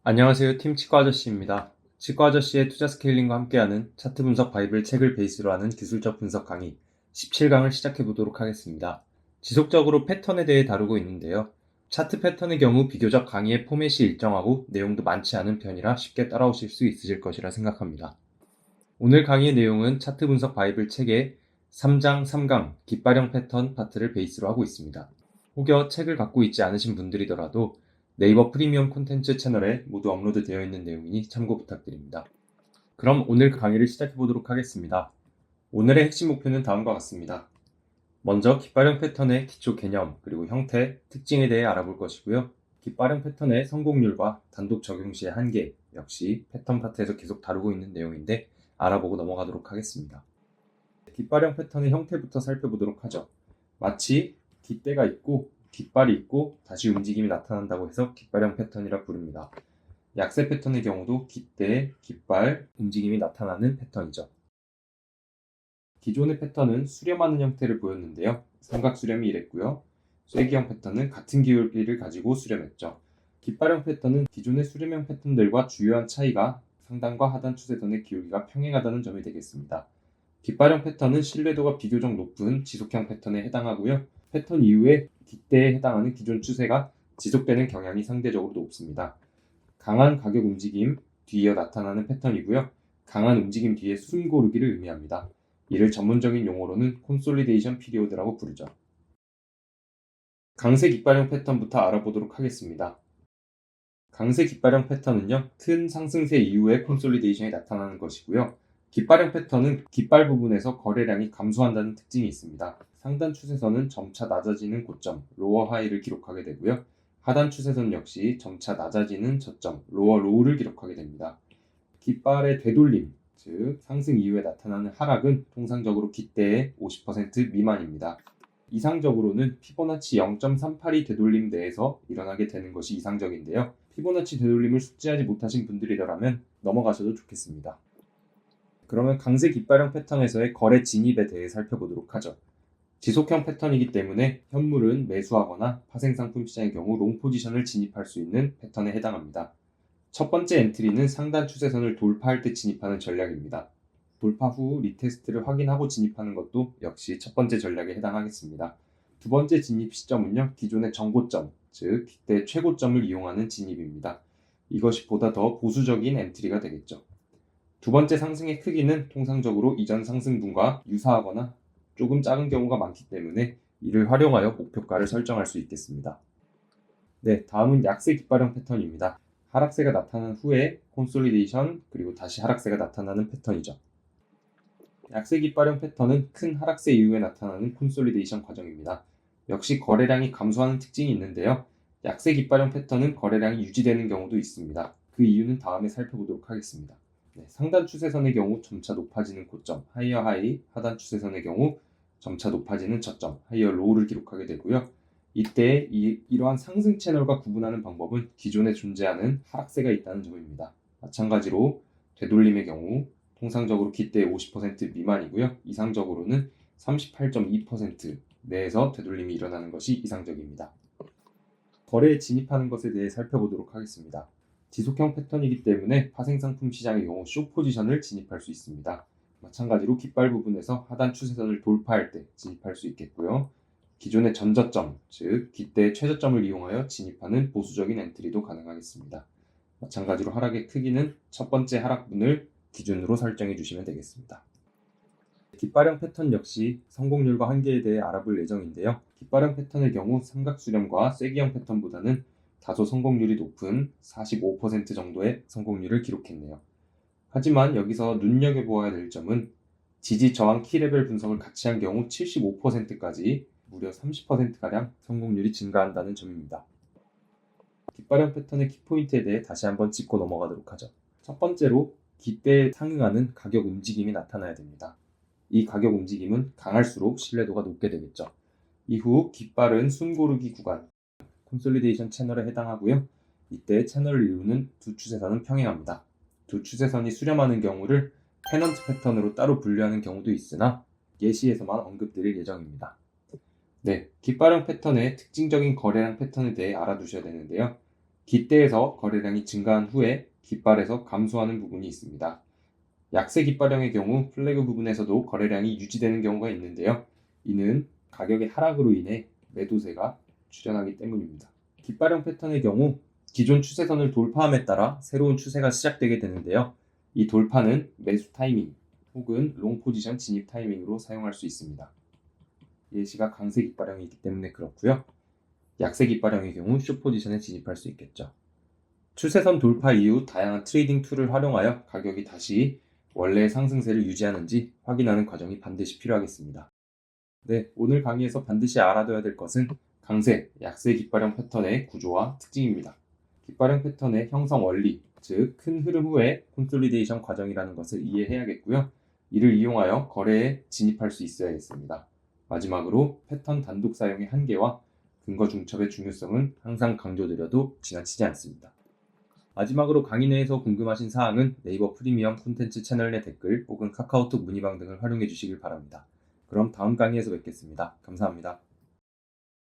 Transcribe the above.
안녕하세요. 팀 치과 아저씨입니다. 치과 아저씨의 투자 스케일링과 함께하는 차트 분석 바이블 책을 베이스로 하는 기술적 분석 강의 17강을 시작해 보도록 하겠습니다. 지속적으로 패턴에 대해 다루고 있는데요. 차트 패턴의 경우 비교적 강의의 포맷이 일정하고 내용도 많지 않은 편이라 쉽게 따라오실 수 있으실 것이라 생각합니다. 오늘 강의의 내용은 차트 분석 바이블 책의 3장 3강 깃발형 패턴 파트를 베이스로 하고 있습니다. 혹여 책을 갖고 있지 않으신 분들이더라도 네이버 프리미엄 콘텐츠 채널에 모두 업로드되어 있는 내용이니 참고 부탁드립니다. 그럼 오늘 강의를 시작해 보도록 하겠습니다. 오늘의 핵심 목표는 다음과 같습니다. 먼저 깃발형 패턴의 기초 개념 그리고 형태, 특징에 대해 알아볼 것이고요. 깃발형 패턴의 성공률과 단독 적용 시의 한계 역시 패턴 파트에서 계속 다루고 있는 내용인데 알아보고 넘어가도록 하겠습니다. 깃발형 패턴의 형태부터 살펴보도록 하죠. 마치 깃대가 있고 깃발이 있고 다시 움직임이 나타난다고 해서 깃발형 패턴이라 부릅니다. 약세 패턴의 경우도 깃대, 깃발, 움직임이 나타나는 패턴이죠. 기존의 패턴은 수렴하는 형태를 보였는데요. 삼각 수렴이 이랬고요. 쐐기형 패턴은 같은 기울기를 가지고 수렴했죠. 깃발형 패턴은 기존의 수렴형 패턴들과 주요한 차이가 상단과 하단 추세선의 기울기가 평행하다는 점이 되겠습니다. 깃발형 패턴은 신뢰도가 비교적 높은 지속형 패턴에 해당하고요. 패턴 이후에 깃대에 해당하는 기존 추세가 지속되는 경향이 상대적으로 높습니다. 강한 가격 움직임 뒤이어 나타나는 패턴이고요. 강한 움직임 뒤에 숨고르기를 의미합니다. 이를 전문적인 용어로는 콘솔리데이션 피리오드라고 부르죠. 강세 깃발형 패턴부터 알아보도록 하겠습니다. 강세 깃발형 패턴은요, 큰 상승세 이후에 콘솔리데이션이 나타나는 것이고요. 깃발형 패턴은 깃발 부분에서 거래량이 감소한다는 특징이 있습니다. 상단 추세선은 점차 낮아지는 고점, 로어 하이를 기록하게 되고요. 하단 추세선 역시 점차 낮아지는 저점, 로어 로우를 기록하게 됩니다. 깃발의 되돌림, 즉 상승 이후에 나타나는 하락은 통상적으로 깃대의 50% 미만입니다. 이상적으로는 피보나치 0.382 되돌림 내에서 일어나게 되는 것이 이상적인데요. 피보나치 되돌림을 숙지하지 못하신 분들이더라면 넘어가셔도 좋겠습니다. 그러면 강세 깃발형 패턴에서의 거래 진입에 대해 살펴보도록 하죠. 지속형 패턴이기 때문에 현물은 매수하거나 파생상품 시장의 경우 롱 포지션을 진입할 수 있는 패턴에 해당합니다. 첫 번째 엔트리는 상단 추세선을 돌파할 때 진입하는 전략입니다. 돌파 후 리테스트를 확인하고 진입하는 것도 역시 첫 번째 전략에 해당하겠습니다. 두 번째 진입 시점은요, 기존의 정고점, 즉 깃대 최고점을 이용하는 진입입니다. 이것이 보다 더 보수적인 엔트리가 되겠죠. 두 번째 상승의 크기는 통상적으로 이전 상승분과 유사하거나 조금 작은 경우가 많기 때문에 이를 활용하여 목표가를 설정할 수 있겠습니다. 네, 다음은 약세 깃발형 패턴입니다. 하락세가 나타난 후에 콘솔리데이션 그리고 다시 하락세가 나타나는 패턴이죠. 약세 깃발형 패턴은 큰 하락세 이후에 나타나는 콘솔리데이션 과정입니다. 역시 거래량이 감소하는 특징이 있는데요. 약세 깃발형 패턴은 거래량이 유지되는 경우도 있습니다. 그 이유는 다음에 살펴보도록 하겠습니다. 네, 상단 추세선의 경우 점차 높아지는 고점, 하이어 하이, 하단 추세선의 경우 점차 높아지는 저점, 하이어 로우를 기록하게 되고요. 이때 이러한 상승 채널과 구분하는 방법은 기존에 존재하는 하락세가 있다는 점입니다. 마찬가지로 되돌림의 경우 통상적으로 깃대의 50% 미만이고요. 이상적으로는 38.2% 내에서 되돌림이 일어나는 것이 이상적입니다. 거래에 진입하는 것에 대해 살펴보도록 하겠습니다. 지속형 패턴이기 때문에 파생상품 시장의 경우 숏 포지션을 진입할 수 있습니다. 마찬가지로 깃발 부분에서 하단 추세선을 돌파할 때 진입할 수 있겠고요. 기존의 전저점, 즉 깃대의 최저점을 이용하여 진입하는 보수적인 엔트리도 가능하겠습니다. 마찬가지로 하락의 크기는 첫 번째 하락분을 기준으로 설정해 주시면 되겠습니다. 깃발형 패턴 역시 성공률과 한계에 대해 알아볼 예정인데요. 깃발형 패턴의 경우 삼각수렴과 쐐기형 패턴보다는 다소 성공률이 높은 45% 정도의 성공률을 기록했네요. 하지만 여기서 눈여겨보아야 될 점은 지지 저항 키레벨 분석을 같이 한 경우 75%까지 무려 30%가량 성공률이 증가한다는 점입니다. 깃발형 패턴의 키포인트에 대해 다시 한번 짚고 넘어가도록 하죠. 첫 번째로 깃대에 상응하는 가격 움직임이 나타나야 됩니다. 이 가격 움직임은 강할수록 신뢰도가 높게 되겠죠. 이후 깃발은 숨고르기 구간, 콘솔리데이션 채널에 해당하고요. 이때 채널을 이루는 두 추세선은 평행합니다. 두 추세선이 수렴하는 경우를 페넌트 패턴으로 따로 분류하는 경우도 있으나 예시에서만 언급드릴 예정입니다. 네, 깃발형 패턴의 특징적인 거래량 패턴에 대해 알아두셔야 되는데요. 깃대에서 거래량이 증가한 후에 깃발에서 감소하는 부분이 있습니다. 약세 깃발형의 경우 플래그 부분에서도 거래량이 유지되는 경우가 있는데요. 이는 가격의 하락으로 인해 매도세가 출현하기 때문입니다. 깃발형 패턴의 경우 기존 추세선을 돌파함에 따라 새로운 추세가 시작되게 되는데요. 이 돌파는 매수 타이밍 혹은 롱 포지션 진입 타이밍으로 사용할 수 있습니다. 예시가 강세 깃발형이기 때문에 그렇고요. 약세 깃발형의 경우 숏 포지션에 진입할 수 있겠죠. 추세선 돌파 이후 다양한 트레이딩 툴을 활용하여 가격이 다시 원래의 상승세를 유지하는지 확인하는 과정이 반드시 필요하겠습니다. 네, 오늘 강의에서 반드시 알아둬야 될 것은 강세, 약세 깃발형 패턴의 구조와 특징입니다. 깃발형 패턴의 형성 원리, 즉 큰 흐름 후의 콘솔리데이션 과정이라는 것을 이해해야겠고요. 이를 이용하여 거래에 진입할 수 있어야겠습니다. 마지막으로 패턴 단독 사용의 한계와 근거 중첩의 중요성은 항상 강조드려도 지나치지 않습니다. 마지막으로 강의 내에서 궁금하신 사항은 네이버 프리미엄 콘텐츠 채널 내 댓글 혹은 카카오톡 문의방 등을 활용해 주시길 바랍니다. 그럼 다음 강의에서 뵙겠습니다. 감사합니다.